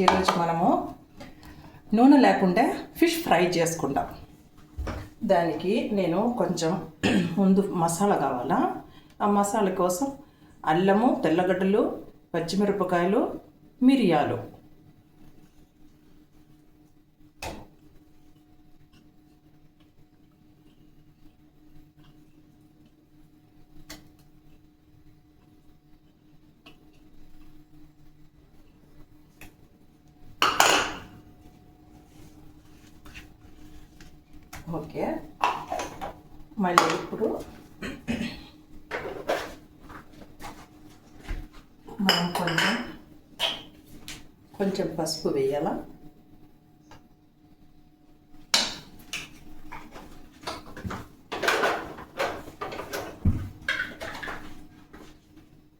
ఈరోజు మనము నూనె లేకుండా ఫిష్ ఫ్రై చేసుకుంటాం. దానికి నేను కొంచెం ముందు మసాలా కావాలా. ఆ మసాలా కోసం అల్లము, తెల్లగడ్డలు, పచ్చిమిరపకాయలు, మిరియాలు, ఓకే. మళ్ళీ ఇప్పుడు మనం కొంచెం పసుపు వేయాల.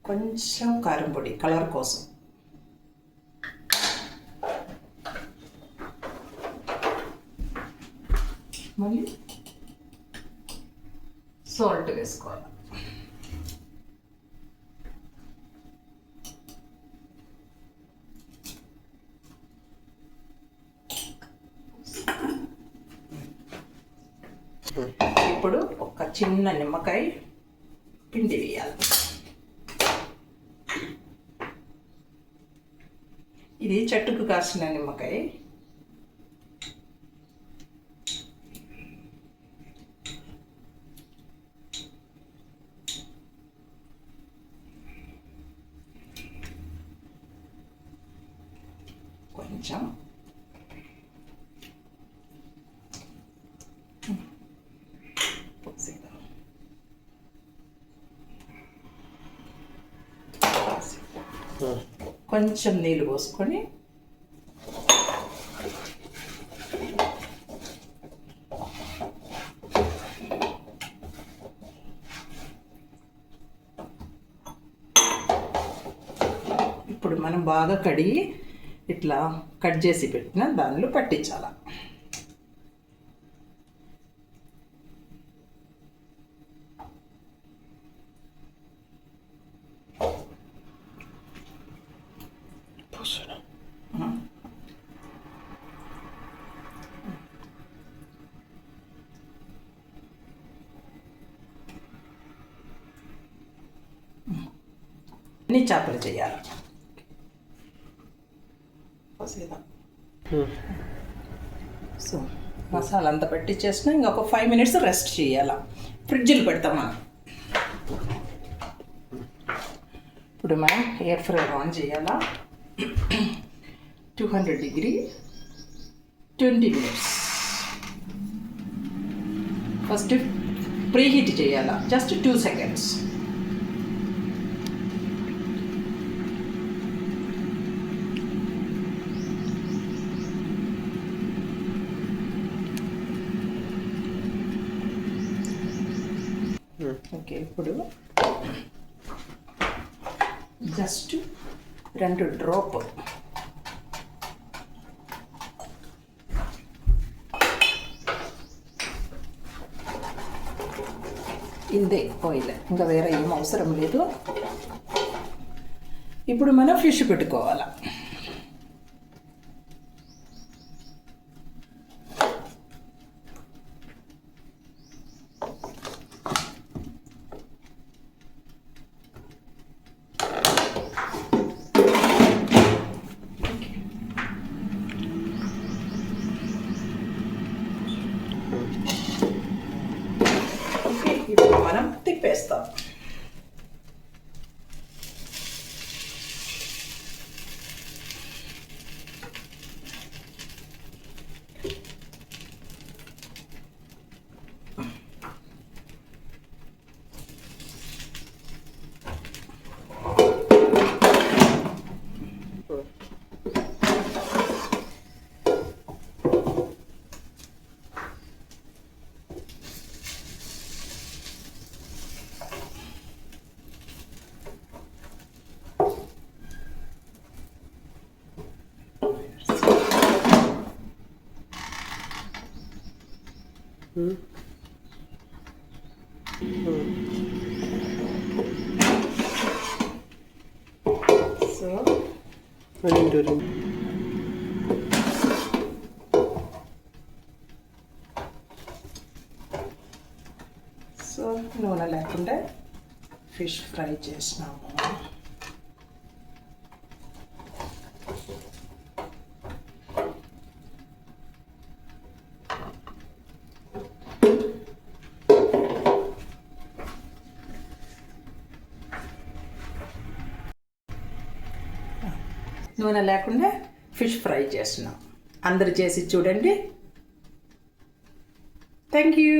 కొంచెం కారం పొడి కలర్ కోసం. మళ్ళీ సాల్ట్ వేసుకోవాలి. ఇప్పుడు ఒక చిన్న నిమ్మకాయ పిండి వేయాలి. ఇది చెట్టుకు కాసిన నిమ్మకాయ. కొంచెం కొంచెం నీళ్ళు పోసుకొని ఇప్పుడు మనం బాగా కడిగి ఇట్లా కట్ చేసి పెట్టిన దానిలో పట్టించాల. అన్ని చేపలు చేయాలి. సో మసాలా అంతా పట్టించేసిన ఇంకొక 5 minutes రెస్ట్ చేయాల. ఫ్రిడ్జ్లో పెడతాం మనం. ఇప్పుడు మనం ఎయిర్ ఫ్రైర్ ఆన్ చేయాలా. 200 degree 20 minutes. First pre heat చేయాలా, జస్ట్ 2 seconds. ఓకే. ఇప్పుడు జస్ట్ 2 డ్రాప్ ఇందే ఆయిల్, ఇంకా వేరే ఏం అవసరం లేదు. ఇప్పుడు మనం ఫిష్ పెట్టుకోవాలి. ఇప్పుడు మనం తిప్పేస్తాం. So, లేకుండా ఫిష్ ఫ్రై చేసినాము. నూనె లేకుండా ఫిష్ ఫ్రై చేస్తున్నాం. అందరు చేసి చూడండి. Thank you.